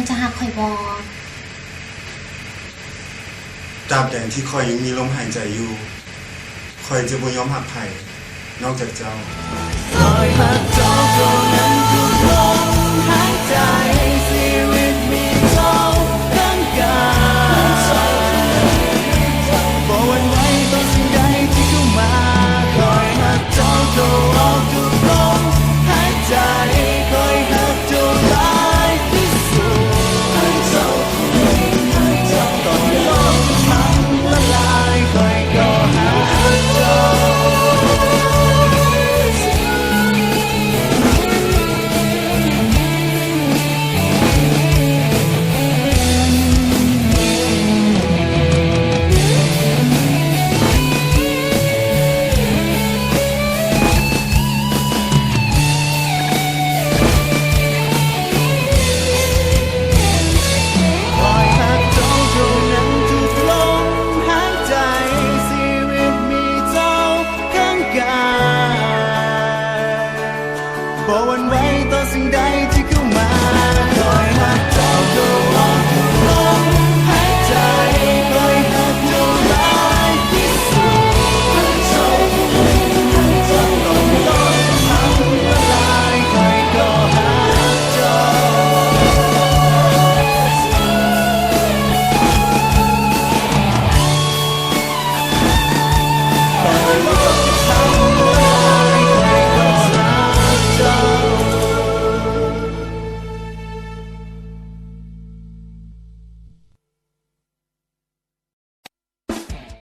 ยังจะหักข่อยบ่ตราบใดที่คอยยังมีลมหายใจอยู่คอยจะบ่ยอมหักไผนอกจากเจ้าคอยหักเจ้าเท่านั้นทุกลมหายใจชีวิตมีเจ้าทั้งกายบ่หวั่นไหวต่อสิ่งใดที่เข้ามาคอยหักเจ้าเท่าออกทุกลมหายใจคอยหักเจ้าหลายที่สุดให้เจ้าตอนโลกพังละลายคอยก็หักเจ้าบ่หวั่นไหวต่อสิ่งใดที่เข้ามาคอยหักเจ้าเข้าออกทุกลมหายใจ